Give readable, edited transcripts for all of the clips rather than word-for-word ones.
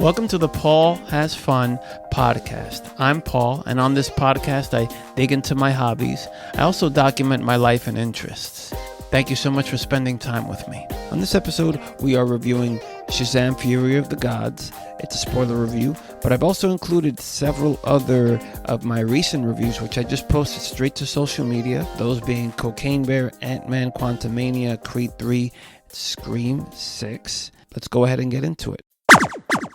Welcome to the Paul Has Fun podcast. I'm Paul, and on this podcast, I dig into my hobbies. I also document my life and interests. Thank you so much for spending time with me. On this episode, we are reviewing Shazam-Fury of the Gods. It's a spoiler review, but I've also included several other of my recent reviews, which I just posted straight to social media, those being Cocaine Bear, Ant-Man, Quantumania, Creed 3, Scream 6. Let's go ahead and get into it.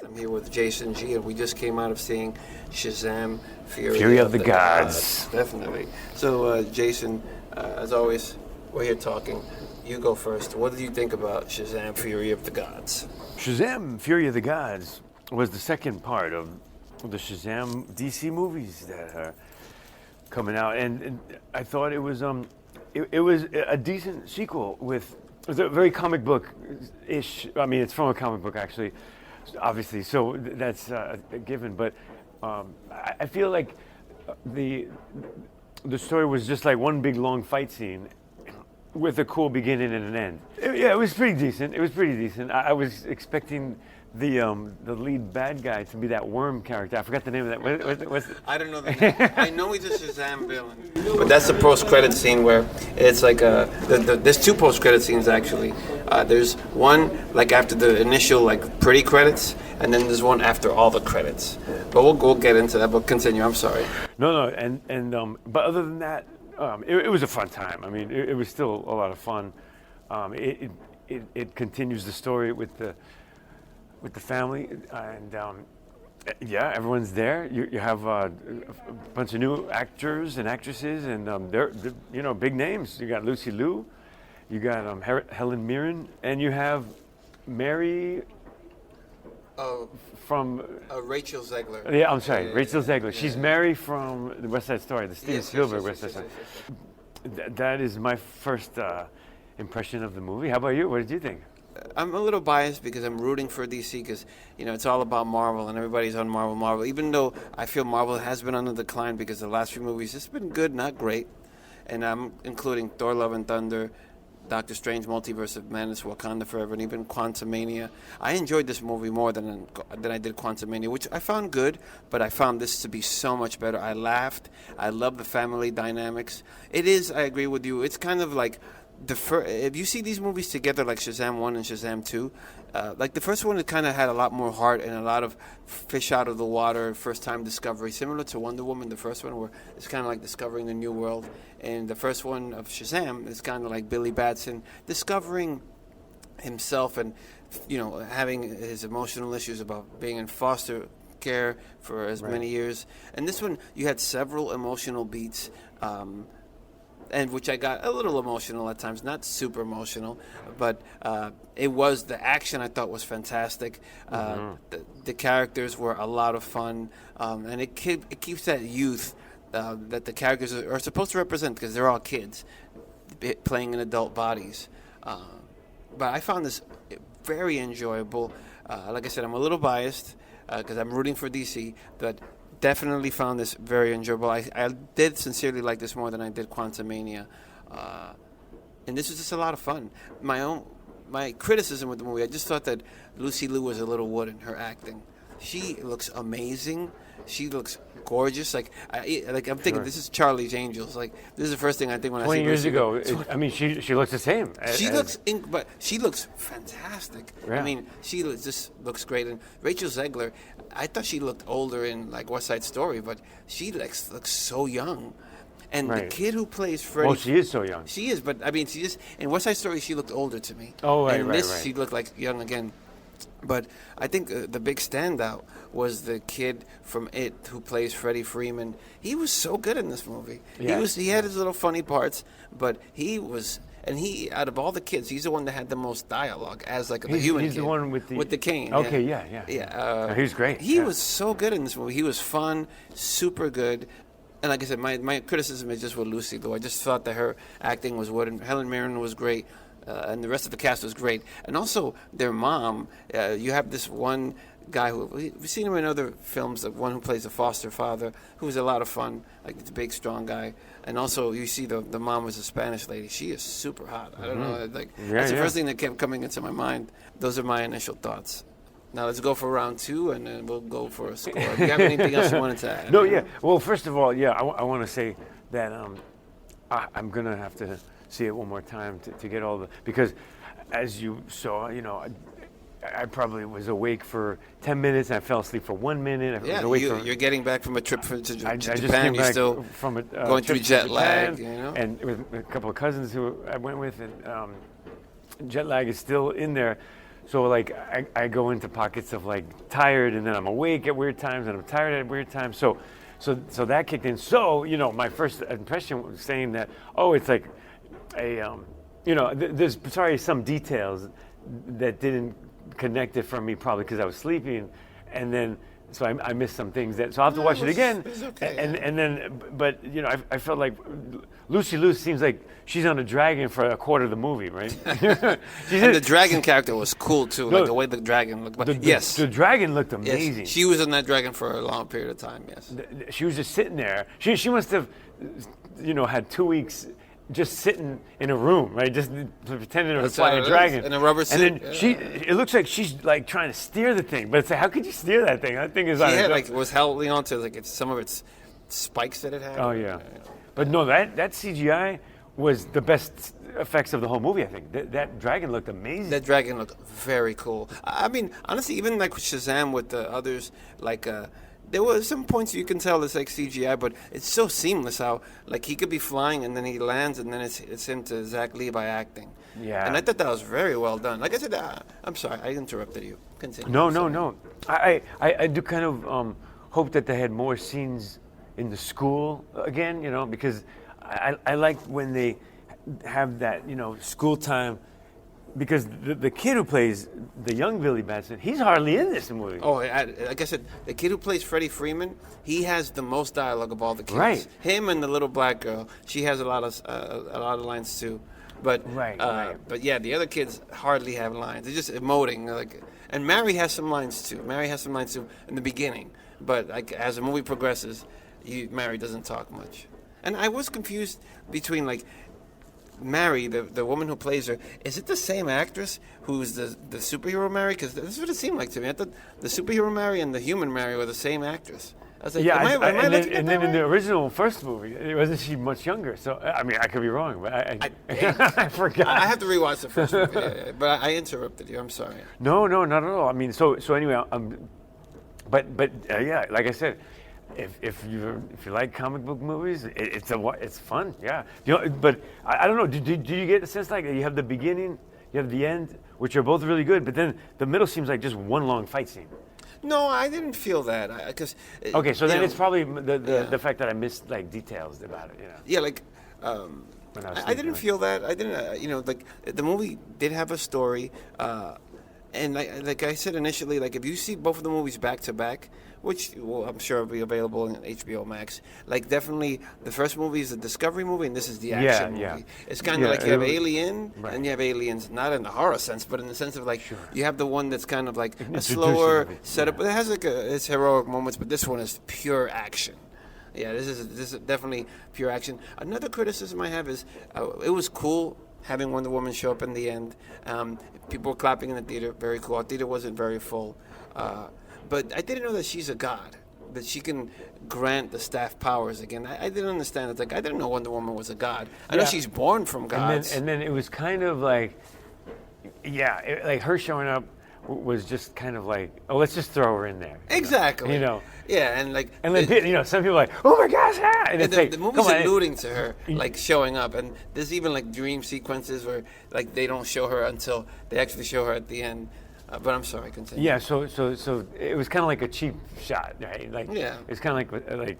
I'm here with Jason G, and we just came out of seeing Shazam, Fury of the Gods. Definitely. So, Jason, as always, we're here talking. You go first. What did you think about Shazam, Fury of the Gods? Shazam, Fury of the Gods was the second part of the Shazam DC movies that are coming out, and I thought it was a decent sequel with a very comic book-ish. I mean, it's from a comic book, actually. Obviously, so that's a given. But I feel like the story was just like one big long fight scene with a cool beginning and an end. It was pretty decent. I was expecting the lead bad guy to be that worm character. I forgot the name of that. I don't know the name. I know he's a Shazam villain. But that's the post-credit scene where it's like there's two post-credit scenes actually. There's one like after the initial like pretty credits, and then there's one after all the credits. But we'll get into that. But continue. I'm sorry. No, and but other than that, it was a fun time. I mean, it was still a lot of fun. It continues the story with the family, and everyone's there. You have a bunch of new actors and actresses, and they're big names. You got Lucy Liu, you got Helen Mirren, and you have Mary from Rachel Zegler. Yeah, I'm sorry, Rachel Zegler. Yeah. She's Mary from the West Side Story, the Steven Spielberg West Side Story. That is my first impression of the movie. How about you? What did you think? I'm a little biased because I'm rooting for DC because, it's all about Marvel and everybody's on Marvel. Even though I feel Marvel has been on the decline because the last few movies, it's been good, not great. And I'm including Thor, Love and Thunder, Doctor Strange, Multiverse of Madness, Wakanda Forever, and even Quantumania. I enjoyed this movie more than I did Quantumania, which I found good, but I found this to be so much better. I laughed. I love the family dynamics. It is, I agree with you, it's kind of like if you see these movies together, like Shazam 1 and Shazam 2, like the first one, it kind of had a lot more heart and a lot of fish out of the water, first-time discovery, similar to Wonder Woman, the first one, where it's kind of like discovering the new world. And the first one of Shazam is kind of like Billy Batson discovering himself and, having his emotional issues about being in foster care for as many years. And this one, you had several emotional beats, and which I got a little emotional at times, not super emotional, but it was the action I thought was fantastic. The characters were a lot of fun, and it keeps that youth that the characters are supposed to represent because they're all kids playing in adult bodies. But I found this very enjoyable. Like I said, I'm a little biased because I'm rooting for DC, but definitely found this very enjoyable. I did sincerely like this more than I did Quantumania. And this was just a lot of fun. My criticism with the movie, I just thought that Lucy Liu was a little wooden, her acting. She looks amazing. She looks gorgeous. I'm thinking, This is Charlie's Angels. Like, this is the first thing I think when I see 20 years Lucy ago. She looks the same. But she looks fantastic. Yeah. I mean, she just looks great. And Rachel Zegler, I thought she looked older in like West Side Story, but she looks so young. And the kid who plays Freddy... Well, she is so young. She is, but I mean, in West Side Story, she looked older to me. Oh, right, and this, she looked like young again. But I think the big standout was the kid from It who plays Freddie Freeman. He was so good in this movie. Yeah. He had his little funny parts, but he was... And out of all the kids, he's the one that had the most dialogue as like the human kid. He's the one with the cane. Okay, yeah. Yeah. He was great. He was so good in this movie. He was fun, super good. And like I said, my criticism is just with Lucy Liu. I just thought that her acting was wooden. Helen Mirren was great. And the rest of the cast was great. And also, their mom, you have this one guy who, we've seen him in other films, the one who plays the foster father, who was a lot of fun, like this big, strong guy. And also, you see the mom was a Spanish lady. She is super hot. I don't know. That's the first thing that kept coming into my mind. Those are my initial thoughts. Now let's go for round 2, and then we'll go for a score. Do you have anything else you wanted to add? No, yeah. Well, first of all, yeah, I want to say that I'm going to have to see it one more time to get all the, because as you saw, I probably was awake for 10 minutes and I fell asleep for 1 minute. Yeah, you're getting back from a trip to I Japan. just came You're back still from a going through trip to jet Japan, lag, and with a couple of cousins who I went with, and jet lag is still in there. So like I go into pockets of like tired, and then I'm awake at weird times, and I'm tired at weird times. So that kicked in. So my first impression was saying that it's like a there's probably some details that didn't connect it from me, probably because I was sleeping, and then so I missed some things so I'll have to watch it again. It's okay. And then but I felt like Lucy Liu seems like she's on a dragon for a quarter of the movie, right? And the dragon character was cool too, like the way the dragon looked. But yes, the dragon looked amazing. Yes, she was on that dragon for a long period of time. Yes, she was just sitting there. She must have had 2 weeks just sitting in a room, right? Just pretending to fly a dragon. In a rubber suit. And then it looks like she's like trying to steer the thing. But it's like, how could you steer that thing? That thing is was holding on to some of its spikes that it had. Oh, yeah. But no, that CGI was the best effects of the whole movie, I think. That dragon looked amazing. That dragon looked very cool. I mean, honestly, even like with Shazam with the others, like there were some points you can tell it's like CGI, but it's so seamless how like he could be flying and then he lands and then it's him to Zach Levi acting. Yeah. And I thought that was very well done. Like I said, I'm sorry, I interrupted you. Continue. No. I do kind of hope that they had more scenes in the school again, because I like when they have that, school time. Because the kid who plays the young Billy Batson, he's hardly in this movie. Oh, like I said, the kid who plays Freddie Freeman, he has the most dialogue of all the kids. Right. Him and the little black girl, she has a lot of lines too. But right. But yeah, the other kids hardly have lines. They're just emoting. And Mary has some lines too. Mary has some lines too in the beginning. But like as the movie progresses, Mary doesn't talk much. And I was confused between like Mary, the woman who plays her, is it the same actress who's the superhero Mary? Because that's what it seemed like to me. I thought the superhero Mary and the human Mary were the same actress. I was like, and then in the original first movie, wasn't she much younger? So I mean, I could be wrong, but I forgot. I have to rewatch the first movie, but I interrupted you. I'm sorry. No, not at all. I mean, so anyway, but yeah, like I said. If you like comic book movies, it's fun, yeah. But I don't know. Do you get the sense like you have the beginning, you have the end, which are both really good, but then the middle seems like just one long fight scene? No, I didn't feel that. Okay, so then it's probably the fact that I missed like details about it. Yeah, like. I didn't feel that. I didn't. Like the movie did have a story, and like I said initially, like if you see both of the movies back to back, which I'm sure will be available in HBO Max. Like definitely, the first movie is the Discovery movie, and this is the action movie. Yeah. It's kind of like you have Alien, and you have Aliens, not in the horror sense, but in the sense of like you have the one that's kind of like a slower setup, but it has like its heroic moments. But this one is pure action. Yeah, this is definitely pure action. Another criticism I have is it was cool having Wonder Woman show up in the end. People were clapping in the theater, very cool. Our theater wasn't very full. But I didn't know that she's a god, that she can grant the staff powers again. I didn't understand it. Like I didn't know Wonder Woman was a god. I know she's born from gods. And then it was kind of like, like her showing up was just kind of like, let's just throw her in there. Exactly. Yeah, and like... And then, some people are like, oh my gosh, And it's the movie's alluding to her, like, showing up. And there's even, like, dream sequences where, like, they don't show her until they actually show her at the end. But I'm sorry, continue. Yeah, so it was kind of like a cheap shot, right? Like, it's kind of like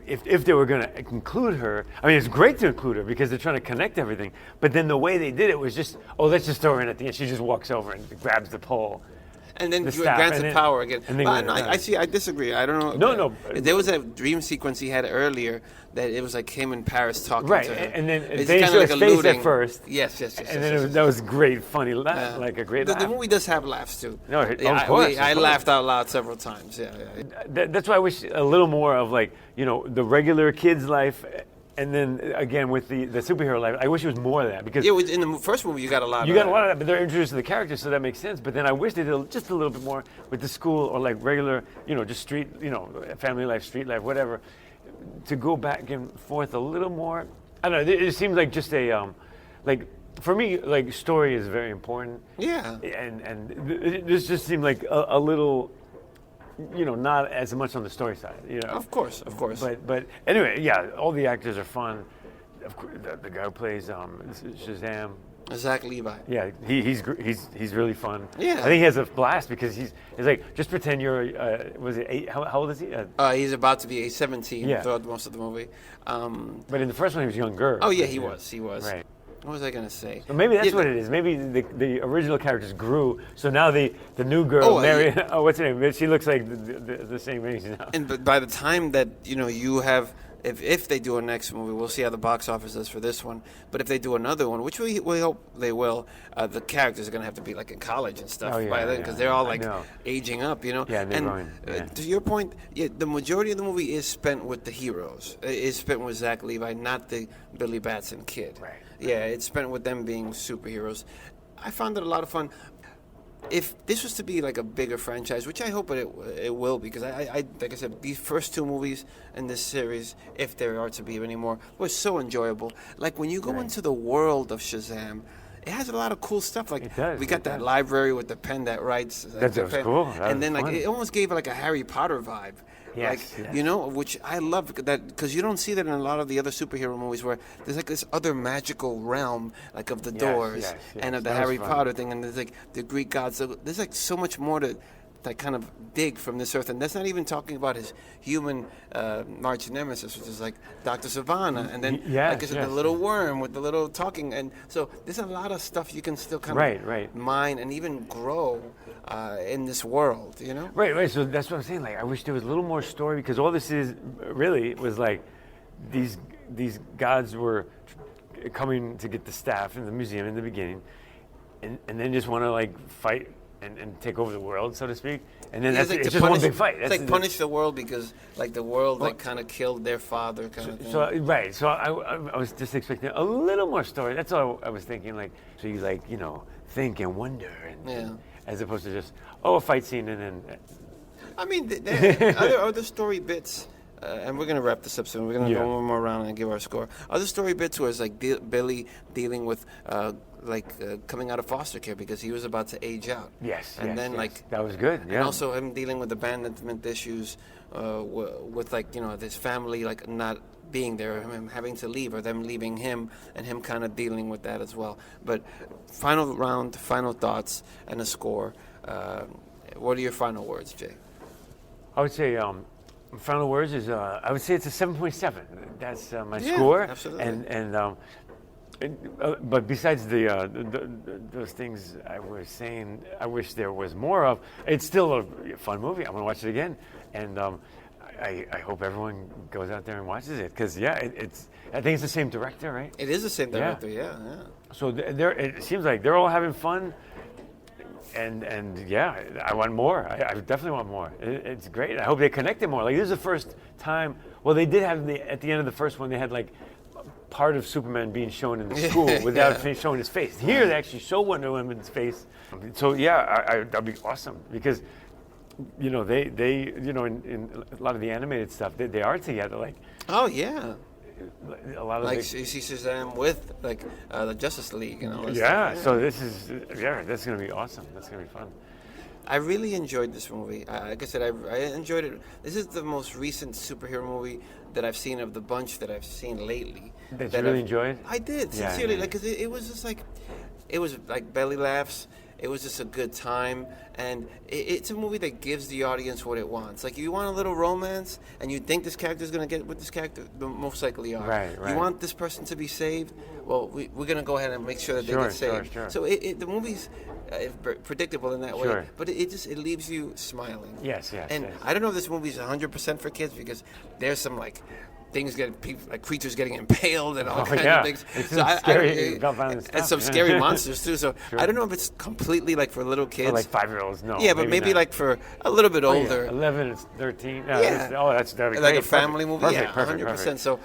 if they were going to include her, I mean, it's great to include her because they're trying to connect everything. But then the way they did it was just, let's just throw her in at the end. She just walks over and grabs the pole. And then grants the power again. I disagree. I don't know. No. There was a dream sequence he had earlier that it was like him in Paris talking to her. And then it's they showed his face at first. Yes. And then that was great, funny laugh, like a great laugh. The movie does have laughs too. No, of course. I laughed out loud several times. Yeah. That's why I wish a little more of like, the regular kid's life And then again with the superhero life, I wish it was more of that because Yeah, in the first movie, you got a lot you of got that. a lot of that, but they're introduced to the characters, so that makes sense. But then I wish they did just a little bit more with the school or like regular, just street, family life, street life, whatever, to go back and forth a little more. I don't know. It seems like just a like for me, like story is very important. Yeah. And this just seemed like a little. Not as much on the story side. Of course. But anyway, yeah, all the actors are fun. Of course, the guy who plays Shazam. Zach Levi. Yeah, he's really fun. Yeah. I think he has a blast because he's like, just pretend you're was it 8? How old is he? He's about to be 17 Yeah. throughout most of the movie. But in the first one, he was younger. Oh yeah, he was. Right. What was I gonna say? So maybe that's what it is. Maybe the original characters grew, so now the new girl, Mary, what's her name? She looks like the same age now. But by the time that you have, if they do a next movie, we'll see how the box office does for this one. But if they do another one, which we hope they will, the characters are gonna have to be like in college and stuff by then because they're all like aging up, Yeah, and they're growing. To your point, the majority of the movie is spent with the heroes. Is spent with Zach Levi, not the Billy Batson kid. Right. Yeah, it's spent with them being superheroes. I found it a lot of fun. If this was to be like a bigger franchise, which I hope it will, because I like I said, these first two movies in this series, if there are to be any more, were so enjoyable. Like when you go into the world of Shazam, it has a lot of cool stuff. Like it does, we got that library with the pen that writes. That was cool. And then like it almost gave like a Harry Potter vibe. Yes, Which I love that because you don't see that in a lot of the other superhero movies where there's like this other magical realm, like of the doors and of the Harry Potter thing, and there's like the Greek gods. So there's like so much more to like kind of dig from this earth, and that's not even talking about his human arch nemesis, which is like Dr. Savannah, and then like I said, the little worm with the little talking, and so there's a lot of stuff you can still kind of mine and even grow in this world, Right. So that's what I'm saying. Like, I wish there was a little more story because all this is really was like these gods were coming to get the staff in the museum in the beginning, and then just want to like fight and take over the world, so to speak. And then it's just one big fight. It's like punish the world because like the world like kind of killed their father kind of thing. So I was just expecting a little more story. That's all I was thinking. Like so you like think and wonder and as opposed to just a fight scene and then. I mean, other story bits, and we're gonna wrap this up soon. We're gonna go one more round and give our score. Other story bits was like Billy dealing with coming out of foster care because he was about to age out. Like that was good. Yeah. And also him dealing with abandonment issues with his family like not being there, him having to leave or them leaving him, and him kind of dealing with that as well. But final round, final thoughts, and a score. What are your final words, Jay? I would say final words is I would say it's a 7.7. That's my score. Absolutely. But besides those things I was saying, I wish there was more of. It's still a fun movie. I'm gonna watch it again, and I hope everyone goes out there and watches it because it's. I think it's the same director, right? It is the same director. Yeah. So it seems like they're all having fun. And I want more. I definitely want more. It's great. I hope they connect it more. Like this is the first time. Well, they did have at the end of the first one. They had like part of Superman being shown in the school without showing his face. Here they actually show Wonder Woman's face. So that'd be awesome because they in a lot of the animated stuff they are together. Like a lot of like you see Shazam with like the Justice League and all that stuff. So this is that's gonna be awesome. That's gonna be fun. I really enjoyed this movie. Like I said, I enjoyed it. This is the most recent superhero movie that I've seen of the bunch that I've seen lately. That you really enjoyed? I did, sincerely. Like, cause it was just like, it was like belly laughs. It was just a good time, and it's a movie that gives the audience what it wants. Like, if you want a little romance, and you think this character's going to get with this character, most likely are. Right. You want this person to be saved? Well, we're going to go ahead and make sure that they get saved. Sure. So the movie's predictable in that way, but it leaves you smiling. Yes. And I don't know if this movie's 100% for kids because there's some like things like creatures getting impaled and all kinds yeah. of things. It's So scary, violent stuff. and some scary monsters too. So I don't know if it's completely like for little kids. For like 5-year-olds, no. Yeah, but maybe like for a little bit older. 11, 13. Yeah. That'd be like great. a family movie. Perfect, Yeah, perfect, 100%. perfect. So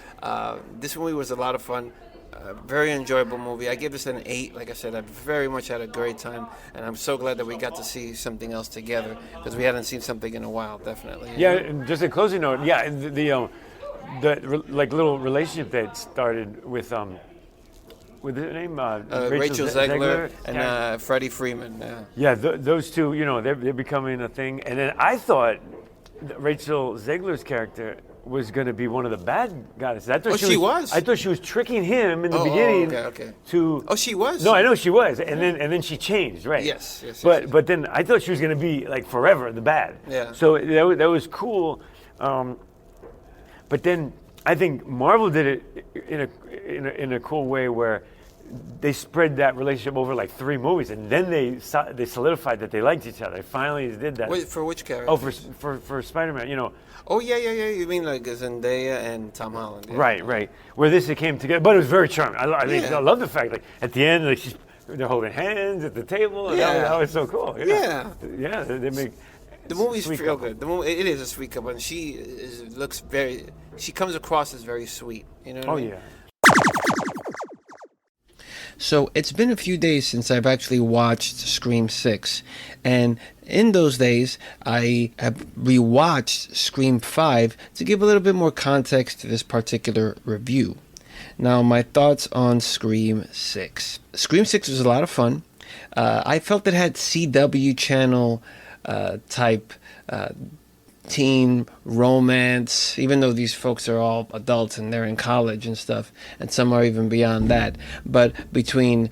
this movie was a lot of fun. Very enjoyable movie. I give this an 8. Like I said, I very much had a great time, and I'm so glad that we got to see something else together because we hadn't seen something in a while, definitely. Yeah, and just a closing note. Yeah, the like little relationship that started with her name Rachel Zegler and Freddie Freeman. Yeah, those two. They're becoming a thing. And then I thought that Rachel Zegler's character was going to be one of the bad guys. I thought she was. I thought she was tricking him in the beginning. Okay. To. Oh, she was. No, I know she was, and then she changed, right? Yes. But then I thought she was going to be like forever the bad. Yeah. So that was cool. But then I think Marvel did it in a cool way where they spread that relationship over like 3 movies, and then they solidified that they liked each other. They finally did that. Wait, for which character? Oh, for Spider-Man, Oh yeah. You mean like Zendaya and Tom Holland? Yeah. Right. Where this came together, but it was very charming. I love the fact like at the end like they're holding hands at the table. And that was so cool. Yeah. They make. The movie's sweet real couple. good. The movie, it is a sweet couple, and she comes across as very sweet. You know what I mean? Yeah. So it's been a few days since I've actually watched Scream 6, and in those days I have rewatched Scream 5 to give a little bit more context to this particular review. Now, my thoughts on Scream 6. Scream 6 was a lot of fun. I felt it had CW channel type teen romance, even though these folks are all adults and they're in college and stuff, and some are even beyond that. But between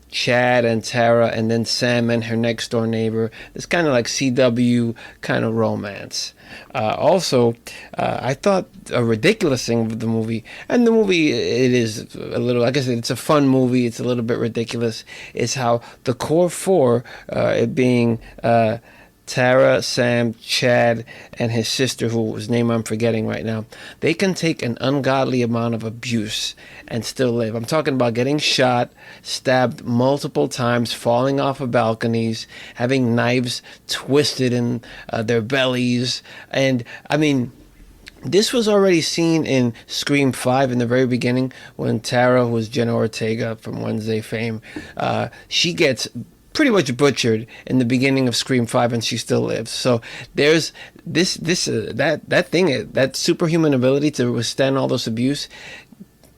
Chad and Tara, and then Sam and her next door neighbor, it's kind of like CW kind of romance. Also, I thought a ridiculous thing with the movie, and the movie, it is a little, like I said, it's a fun movie, it's a little bit ridiculous, is how the core 4, it being Tara, Sam, Chad, and his sister, whose name I'm forgetting right now, they can take an ungodly amount of abuse and still live. I'm talking about getting shot, stabbed multiple times, falling off of balconies, having knives twisted in their bellies. And, I mean, this was already seen in Scream 5 in the very beginning when Tara, who was Jenna Ortega from Wednesday fame, she gets pretty much butchered in the beginning of Scream 5, and she still lives. So there's that thing, that superhuman ability to withstand all this abuse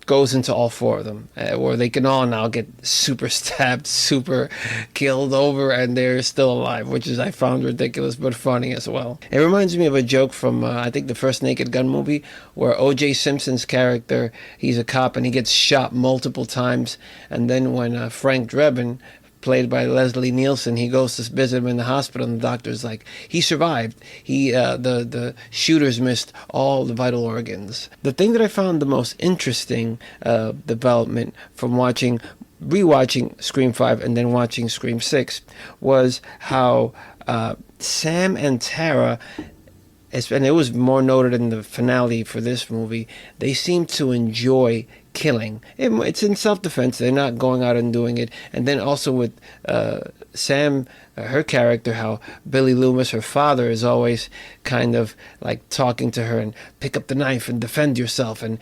goes into all 4 of them, where they can all now get super stabbed, super killed over, and they're still alive, which is, I found ridiculous but funny as well. It reminds me of a joke from I think the first Naked Gun movie, where O.J. Simpson's character, he's a cop and he gets shot multiple times, and then when Frank Drebin, played by Leslie Nielsen, he goes to visit him in the hospital, and the doctor's like, he survived. The shooters missed all the vital organs. The thing that I found the most interesting development from rewatching Scream 5 and then watching Scream 6 was how Sam and Tara, and it was more noted in the finale for this movie, they seem to enjoy killing. It's in self-defense. They're not going out and doing it. And then also with Sam, her character, how Billy Loomis, her father, is always kind of like talking to her and pick up the knife and defend yourself, and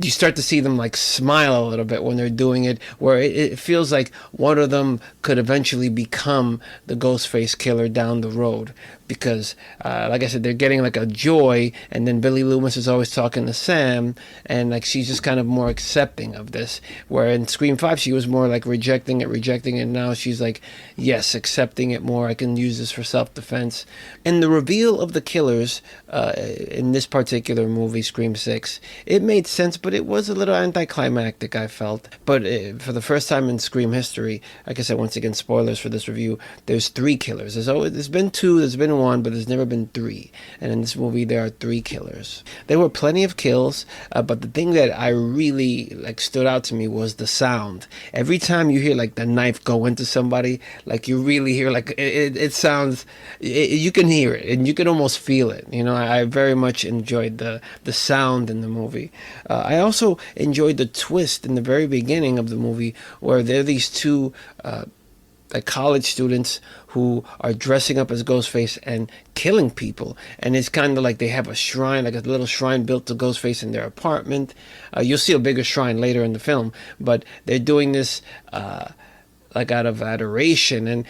you start to see them like smile a little bit when they're doing it, where it feels like one of them could eventually become the Ghostface killer down the road, because like I said, they're getting like a joy, and then Billy Loomis is always talking to Sam, and like she's just kind of more accepting of this, where in Scream 5 she was more like rejecting it, and now she's like, yes, accepting it more. I can use this for self-defense. And the reveal of the killers in this particular movie, Scream 6, it made sense but it was a little anticlimactic, I felt. But for the first time in Scream history, like I said, once again, spoilers for this review, there's 3 killers. There's been 2, there's been 1, but there's never been 3. And in this movie, there are 3 killers. There were plenty of kills, but the thing that I really stood out to me was the sound. Every time you hear the knife go into somebody, you really hear it sounds. You can hear it and you can almost feel it. I very much enjoyed the sound in the movie. I also enjoyed the twist in the very beginning of the movie where there are these 2 college students who are dressing up as Ghostface and killing people. And it's kind of like they have a shrine, a little shrine built to Ghostface in their apartment. You'll see a bigger shrine later in the film, but they're doing this out of adoration. And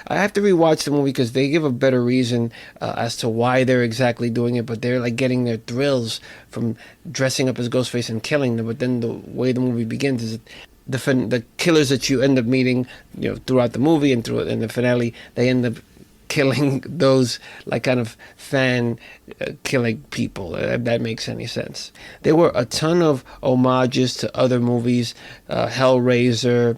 I have to rewatch the movie because they give a better reason as to why they're exactly doing it, but they're getting their thrills from dressing up as Ghostface and killing them. But then the way the movie begins is the killers that you end up meeting, throughout the movie and in the finale, they end up killing those kind of fan killing people, if that makes any sense. There were a ton of homages to other movies, Hellraiser,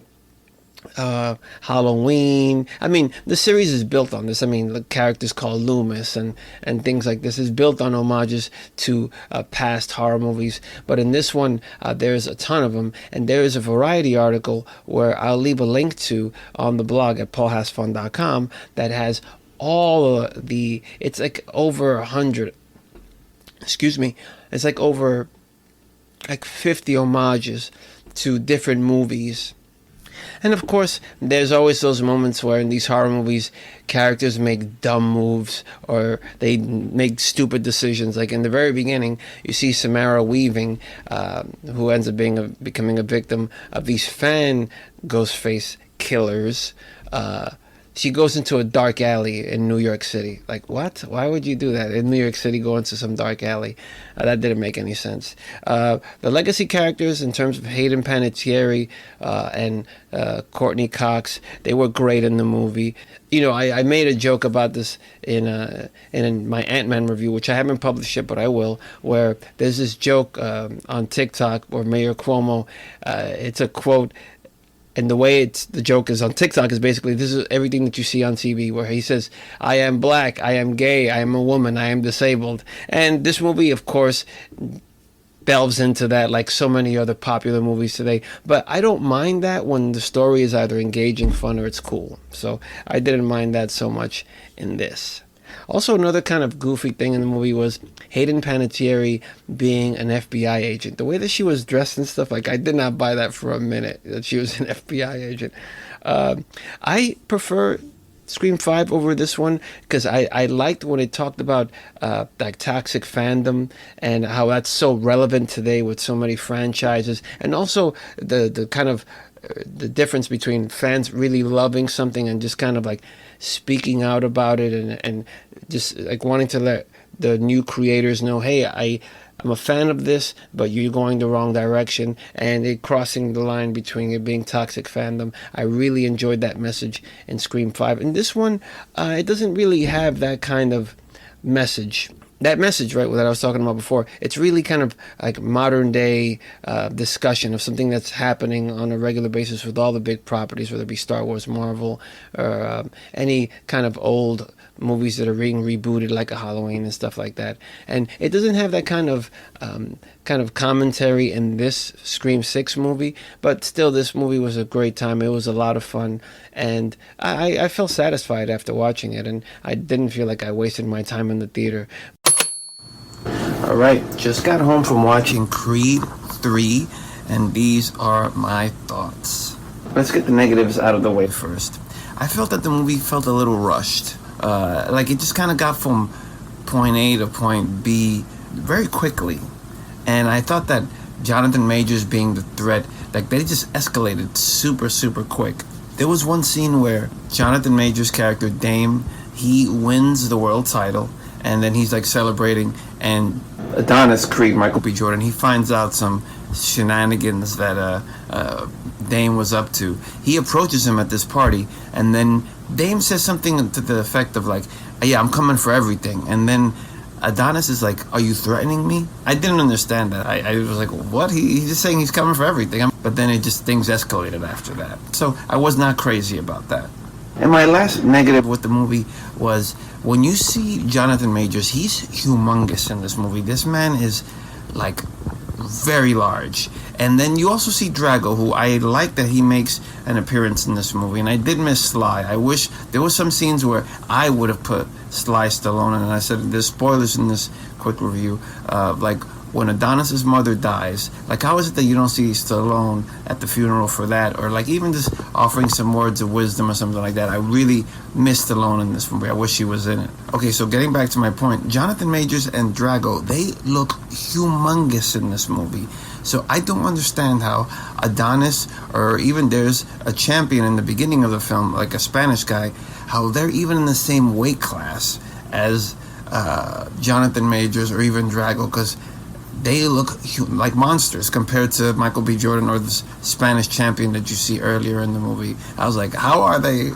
Halloween. I mean, the series is built on this. I mean, the characters called Loomis and things like this is built on homages to past horror movies. But in this one, there's a ton of them. And there is a Variety article where I'll leave a link to on the blog at paulhasfun.com that has all of it's over 100. Excuse me. It's over 50 homages to different movies. And of course, there's always those moments where in these horror movies, characters make dumb moves or they make stupid decisions. Like in the very beginning, you see Samara Weaving, who ends up becoming a victim of these fan Ghostface killers. She goes into a dark alley in New York City. What? Why would you do that? In New York City, go into some dark alley. That didn't make any sense. The legacy characters, in terms of Hayden Panettiere and Courtney Cox, they were great in the movie. I made a joke about this in my Ant-Man review, which I haven't published yet, but I will, where there's this joke on TikTok where Mayor Cuomo, it's a quote, and the way the joke is on TikTok is basically this is everything that you see on TV, where he says, I am black, I am gay, I am a woman, I am disabled. And this movie, of course, delves into that like so many other popular movies today. But I don't mind that when the story is either engaging, fun, or it's cool. So I didn't mind that so much in this. Also, another kind of goofy thing in the movie was Hayden Panettiere being an FBI agent. The way that she was dressed and stuff, I did not buy that for a minute, that she was an FBI agent. I prefer Scream 5 over this one because I liked when it talked about toxic fandom and how that's so relevant today with so many franchises, and also the kind of the difference between fans really loving something and just kind of speaking out about it and just wanting to let the new creators know, hey, I'm a fan of this, but you're going the wrong direction, and it crossing the line between it being toxic fandom. I really enjoyed that message in Scream 5. And this one, it doesn't really have that kind of message. That message, right, that I was talking about before, it's really kind of like modern day discussion of something that's happening on a regular basis with all the big properties, whether it be Star Wars, Marvel, or any kind of old movies that are being rebooted, like a Halloween and stuff like that. And it doesn't have that kind of commentary in this Scream 6 movie, but still, this movie was a great time. It was a lot of fun, and I felt satisfied after watching it, and I didn't feel like I wasted my time in the theater. All right, just got home from watching Creed 3, and these are my thoughts. Let's get the negatives out of the way first. I felt that the movie felt a little rushed. It just kind of got from point A to point B very quickly. And I thought that Jonathan Majors being the threat, they just escalated super, super quick. There was one scene where Jonathan Majors' character, Dame, he wins the world title, and then he's celebrating, and Adonis Creed, Michael B. Jordan, he finds out some shenanigans that Dame was up to. He approaches him at this party, and then Dame says something to the effect of yeah, I'm coming for everything. And then Adonis is like, "Are you threatening me?" I didn't understand that. I was like, "What?" He's just saying he's coming for everything. But then things escalated after that. So I was not crazy about that. And my last negative with the movie was when you see Jonathan Majors, he's humongous in this movie. This man is like very large. And then you also see Drago, who I like that he makes an appearance in this movie. And I did miss Sly. I wish there was some scenes where I would have put Sly Stallone in. And I said there's spoilers in this quick review. Like when Adonis's mother dies, like how is it that you don't see Stallone at the funeral for that? Or like even just offering some words of wisdom or something like that. I really missed Stallone in this movie. I wish he was in it. Okay, so getting back to my point, Jonathan Majors and Drago, they look humongous in this movie. So I don't understand how Adonis, or even there's a champion in the beginning of the film, like a Spanish guy, how they're even in the same weight class as Jonathan Majors or even Drago, because they look like monsters compared to Michael B. Jordan or this Spanish champion that you see earlier in the movie. I was like, how are they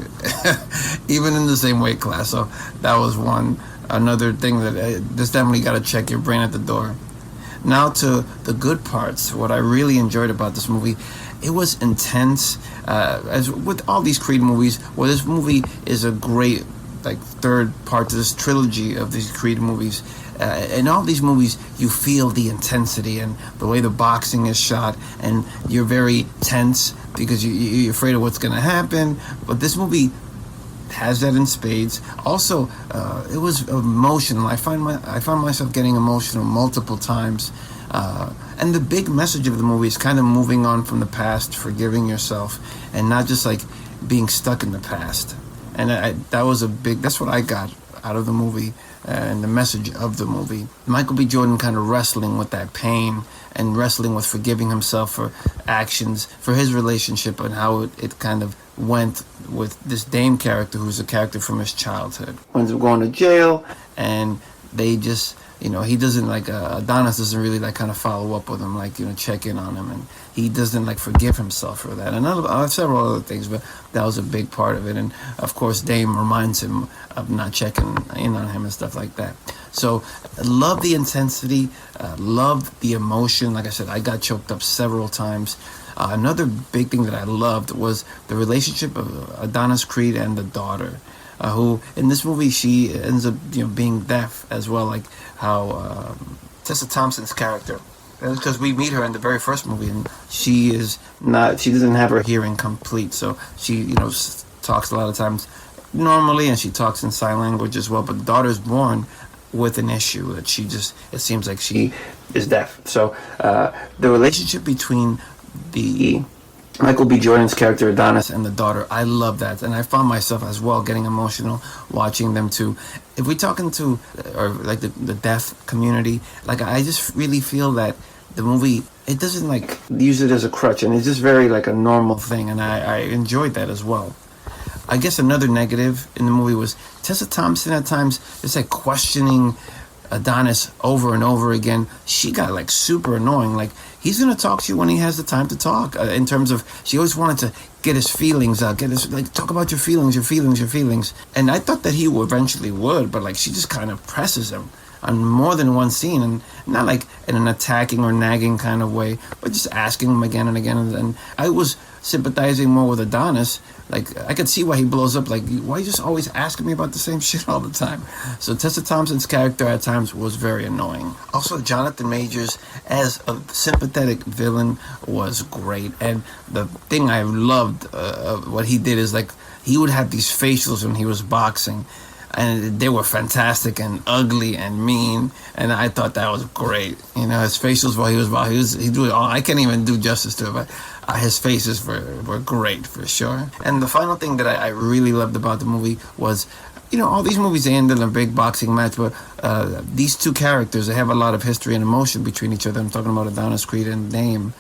even in the same weight class? So that was another thing that this definitely got to check your brain at the door. Now to the good parts. What I really enjoyed about this movie, it was intense. As with all these Creed movies, well, this movie is a great third part to this trilogy of these Creed movies. In all these movies, you feel the intensity and the way the boxing is shot, and you're very tense because you're afraid of what's going to happen. But this movie has that in spades. Also, it was emotional. I found myself getting emotional multiple times. And the big message of the movie is kind of moving on from the past, forgiving yourself, and not just like being stuck in the past. And that's what I got out of the movie and the message of the movie. Michael B. Jordan kind of wrestling with that pain and wrestling with forgiving himself for actions, for his relationship and how it kind of went with this Dame character who's a character from his childhood. Winds up going to jail, and they just, he doesn't Adonis doesn't really kind of follow up with him, check in on him, and he doesn't forgive himself for that, and several other things, but that was a big part of it. And of course Dame reminds him of not checking in on him and stuff like that. So love the intensity, love the emotion. Like I said, I got choked up several times. Another big thing that I loved was the relationship of Adonis Creed and the daughter, who in this movie she ends up being deaf as well, like how Tessa Thompson's character. Because we meet her in the very first movie, and she doesn't have her hearing complete, so she talks a lot of times normally, and she talks in sign language as well. But the daughter's born with an issue that it seems like she is deaf. So the relationship between the Michael B. Jordan's character Adonis and the daughter, I love that, and I found myself as well getting emotional watching them too. If we're talking to the deaf community, I just really feel that the movie, it doesn't use it as a crutch, and it's just very a normal thing, and I enjoyed that as well. I guess another negative in the movie was Tessa Thompson at times just questioning Adonis over and over again. She got super annoying. He's gonna talk to you when he has the time to talk. In terms of, she always wanted to get his feelings out, talk about your feelings. And I thought that he eventually would, but she just kind of presses him on more than one scene, and not in an attacking or nagging kind of way, but just asking him again and again. And I was sympathizing more with Adonis. I could see why he blows up. Why are you just always asking me about the same shit all the time? So Tessa Thompson's character at times was very annoying. Also, Jonathan Majors as a sympathetic villain was great. And the thing I loved what he did is he would have these facials when he was boxing, and they were fantastic and ugly and mean, and I thought that was great. His facials while he do it all. I can't even do justice to it, but his faces were great for sure. And the final thing that I really loved about the movie was, all these movies, they end in a big boxing match, but these two characters, they have a lot of history and emotion between each other. I'm talking about Adonis Creed and Dame,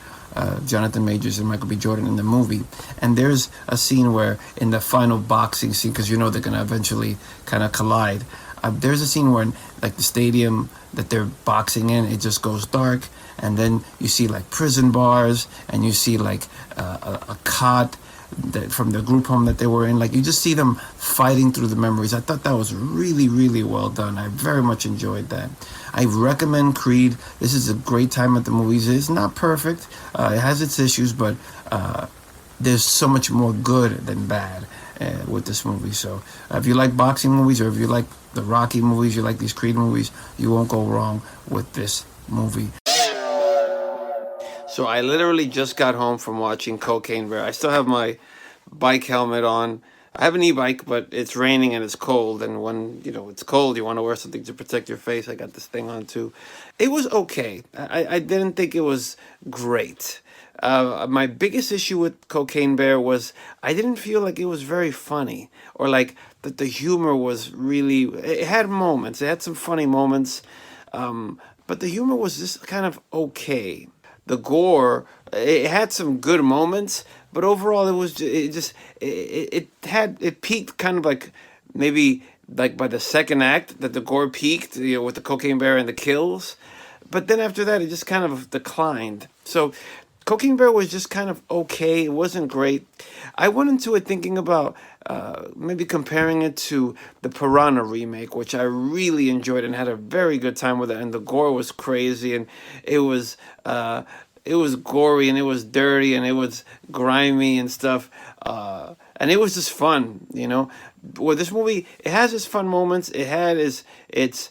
Jonathan Majors and Michael B. Jordan in the movie. And there's a scene where in the final boxing scene, because they're going to eventually kind of collide, there's a scene where the stadium that they're boxing in, it just goes dark, and then you see prison bars, and you see a cot from the group home that they were in. Like, you just see them fighting through the memories. I thought that was really, really well done. I very much enjoyed that. I recommend Creed. This is a great time at the movies. It's not perfect. It has its issues, but there's so much more good than bad with this movie. So if you like boxing movies, or if you like the Rocky movies, you like these Creed movies, you won't go wrong with this movie. So I literally just got home from watching Cocaine Bear. I still have my bike helmet on. I have an e-bike, but it's raining and it's cold. And when, it's cold, you want to wear something to protect your face. I got this thing on too. It was okay. I didn't think it was great. My biggest issue with Cocaine Bear was I didn't feel like it was very funny, or like that the humor was really. It had moments. It had some funny moments, but the humor was just kind of okay. The gore, it had some good moments, but overall it peaked kind of like maybe like by the second act that the gore peaked, with the Cocaine Bear and the kills. But then after that, it just kind of declined. So Cocaine Bear was just kind of okay. It wasn't great. I went into it thinking about maybe comparing it to the Piranha remake, which I really enjoyed and had a very good time with it. And the gore was crazy, and it was gory, and it was dirty, and it was grimy and stuff. And it was just fun, Well, this movie, it has its fun moments. It had its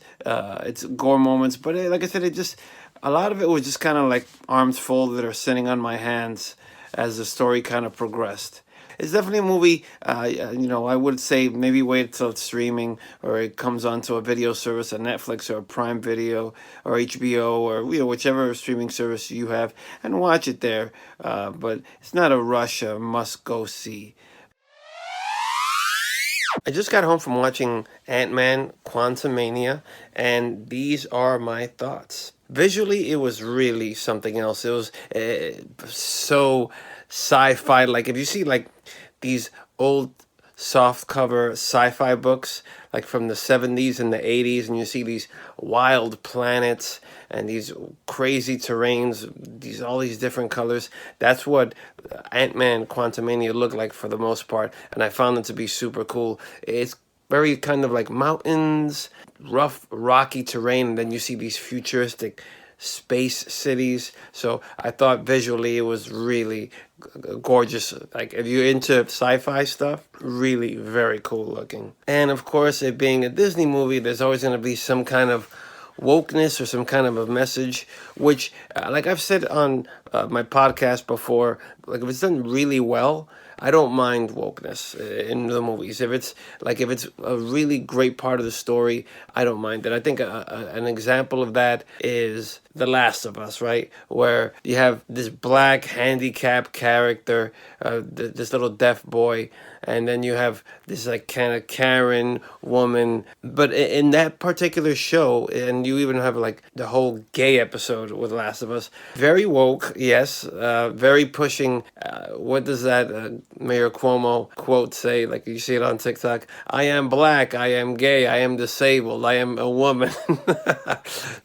gore moments, but like I said, a lot of it was just kind of like arms folded or sitting on my hands as the story kind of progressed. It's definitely a movie, I would say maybe wait till it's streaming, or it comes onto a video service, a Netflix or a Prime Video or HBO, or whichever streaming service you have, and watch it there. But it's not a rush, a must-go see. I just got home from watching Ant-Man Quantumania, and these are my thoughts. Visually, it was really something else. It was so sci-fi. Like, if you see like these old soft cover sci-fi books, like from the 70s and the 80s, and you see these wild planets and these crazy terrains, all these different colors. That's what Ant-Man Quantumania looked like for the most part, and I found it to be super cool. It's very kind of like mountains, rough, rocky terrain, and then you see these futuristic space cities. So I thought visually it was really gorgeous. Like, if you're into sci-fi stuff, really very cool looking. And of course, it being a Disney movie, there's always going to be some kind of wokeness or some kind of a message, which, like I've said on my podcast before, like if it's done really well, I don't mind wokeness in the movies. If it's a really great part of the story, I don't mind it. I think an example of that is The Last of Us, right? Where you have this black handicapped character, this little deaf boy, and then you have this like kind of Karen woman. But in that particular show, and you even have like the whole gay episode with Last of Us, very woke, yes, very pushing. What does that Mayor Cuomo quote say? Like, you see it on TikTok. I am black, I am gay, I am disabled, I am a woman.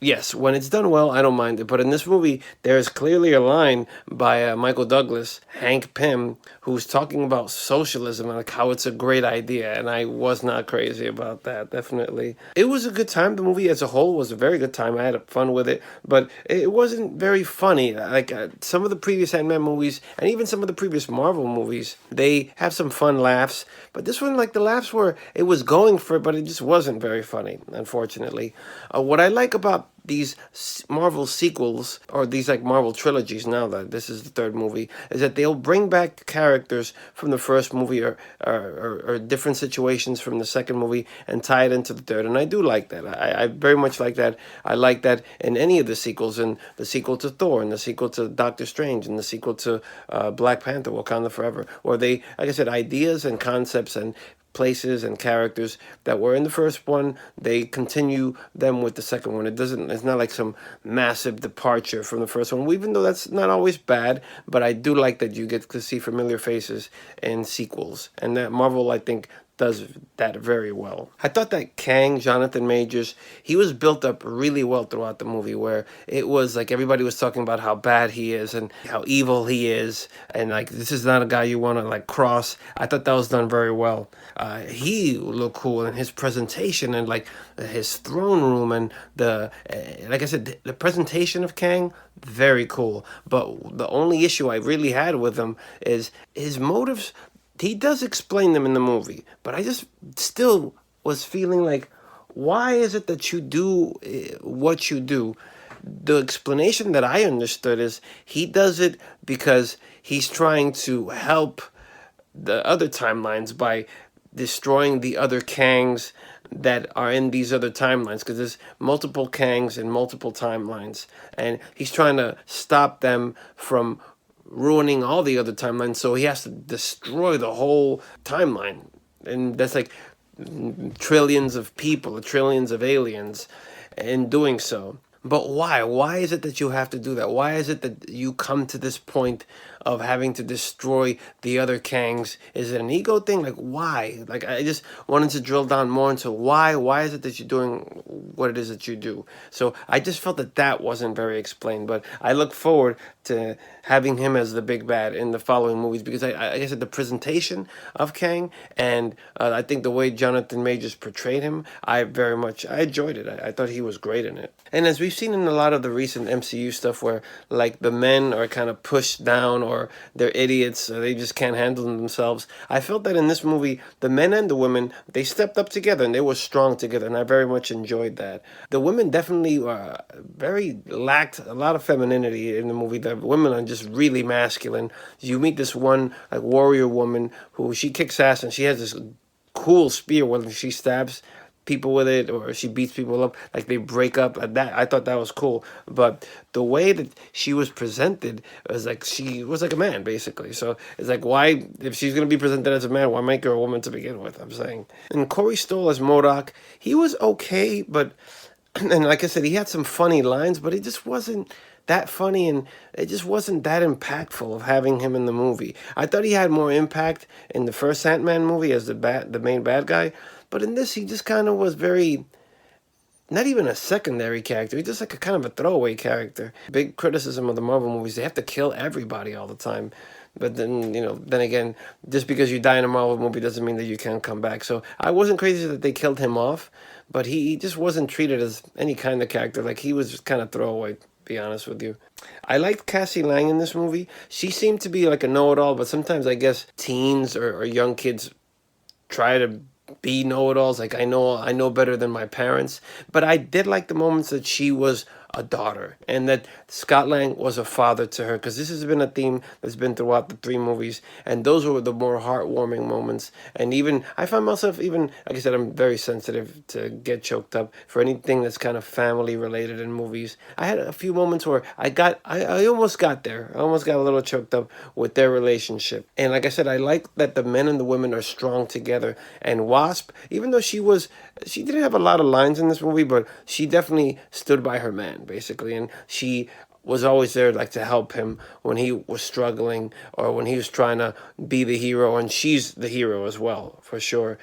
Yes, when it's done well, I don't mind it. But in this movie, there is clearly a line by Michael Douglas, Hank Pym, who's talking about socialism and like how it's a great idea. And I was not crazy about that, definitely. It was a good time. The movie as a whole was a very good time. I had fun with it, but it wasn't very funny. Like some of the previous Ant-Man movies, and even some of the previous Marvel movies, they have some fun laughs. But this one, like the laughs were, it was going for it, but it just wasn't very funny, unfortunately. What I like about these Marvel sequels, or these like Marvel trilogies, now that this is the third movie, is that they'll bring back characters from the first movie, or different situations from the second movie, and tie it into the third. And I do like that. I very much like that. I like that in any of the sequels, in the sequel to Thor, and the sequel to Doctor Strange, and the sequel to Black Panther, Wakanda Forever, where they, like I said, ideas and concepts and places and characters that were in the first one, they continue them with the second one. It's not like some massive departure from the first one, even though that's not always bad. But I do like that you get to see familiar faces in sequels, and that Marvel, I think, does that very well. I thought that Kang, Jonathan Majors, he was built up really well throughout the movie, where it was like everybody was talking about how bad he is and how evil he is, and like this is not a guy you want to like cross. I thought that was done very well. He looked cool in his presentation and like his throne room and like I said, the presentation of Kang, very cool. But the only issue I really had with him is his motives. He does explain them in the movie, but I just still was feeling like, why is it that you do what you do? The explanation that I understood is he does it because he's trying to help the other timelines by destroying the other Kangs that are in these other timelines, because there's multiple Kangs in multiple timelines, and he's trying to stop them from ruining all the other timelines, so he has to destroy the whole timeline, and that's like trillions of people, trillions of aliens in doing so. But why is it that you have to do that? Why is it that you come to this point of having to destroy the other Kangs? Is it an ego thing? Like, why? Like, I just wanted to drill down more into why is it that you're doing what it is that you do? So I just felt that that wasn't very explained, but I look forward to having him as the big bad in the following movies, because I guess the presentation of Kang, and I think the way Jonathan Majors portrayed him, I enjoyed it. I thought he was great in it. And as we've seen in a lot of the recent MCU stuff, where like the men are kind of pushed down, or they're idiots, or they just can't handle themselves, I felt that in this movie, the men and the women, they stepped up together and they were strong together, and I very much enjoyed that. The women definitely very lacked a lot of femininity in the movie. The women are just really masculine. You meet this one like warrior woman who she kicks ass, and she has this cool spear where she stabs people with it, or she beats people up, like they break up. That I thought that was cool. But the way that she was presented was like she was like a man, basically. So it's like, why, if she's gonna be presented as a man, why make her a woman to begin with? I'm saying. And Corey Stoll as MODOK, he was okay, but and like I said, he had some funny lines, but it just wasn't that funny, and it just wasn't that impactful of having him in the movie. I thought he had more impact in the first Ant-Man movie as the main bad guy, but in this he just kind of was very, not even a secondary character. He's just like a kind of a throwaway character. Big criticism of the Marvel movies, they have to kill everybody all the time. But then, then again, just because you die in a Marvel movie doesn't mean that you can't come back. So I wasn't crazy that they killed him off, but he just wasn't treated as any kind of character. Like, he was just kind of throwaway, to be honest with you. I liked Cassie Lang in this movie. She seemed to be like a know-it-all, but sometimes I guess teens or young kids try to be know-it-alls. Like, I know better than my parents. But I did like the moments that she was a daughter, and that Scott Lang was a father to her, because this has been a theme that's been throughout the three movies, and those were the more heartwarming moments. And even I find myself, even like I said, I'm very sensitive to get choked up for anything that's kind of family related in movies. I had a few moments where I almost got there. I almost got a little choked up with their relationship. And like I said, I like that the men and the women are strong together. And Wasp, even though she didn't have a lot of lines in this movie, but she definitely stood by her man, basically, and she was always there, like, to help him when he was struggling or when he was trying to be the hero, and she's the hero as well, for sure.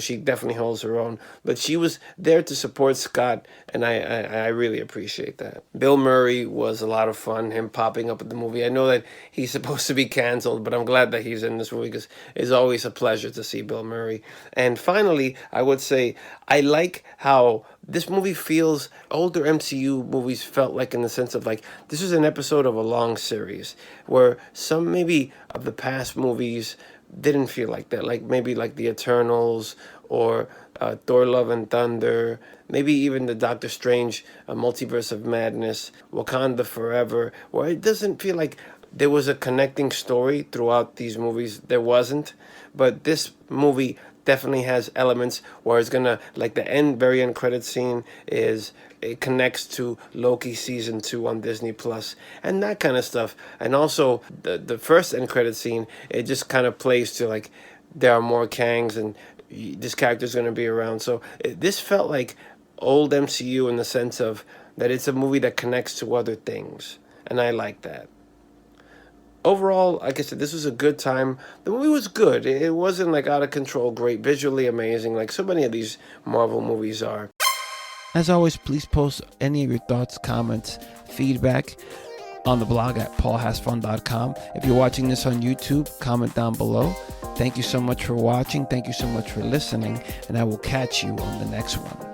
She definitely holds her own, but she was there to support Scott, and I really appreciate that. Bill Murray was a lot of fun, him popping up at the movie. I know that he's supposed to be canceled, but I'm glad that he's in this movie, because it's always a pleasure to see Bill Murray. And finally, I would say I like how this movie feels, older MCU movies felt like, in the sense of like, this was an episode of a long series, where some maybe of the past movies didn't feel like that. Like maybe like the Eternals, or Thor Love and Thunder, maybe even the Doctor Strange Multiverse of Madness, Wakanda Forever, where it doesn't feel like there was a connecting story throughout these movies. There wasn't. But this movie definitely has elements where it's gonna, like the very end credit scene, it connects to Loki season 2 on Disney Plus, and that kind of stuff. And also the first end credit scene, it just kind of plays to like, there are more Kangs and this character's gonna be around. So this felt like old MCU, in the sense of that it's a movie that connects to other things, and I like that. overall, like I said, this was a good time. The movie was good. It wasn't like out of control, great, visually amazing, like so many of these Marvel movies are. As always, please post any of your thoughts, comments, feedback on the blog at paulhasfun.com. If you're watching this on YouTube, comment down below. Thank you so much for watching. Thank you so much for listening. And I will catch you on the next one.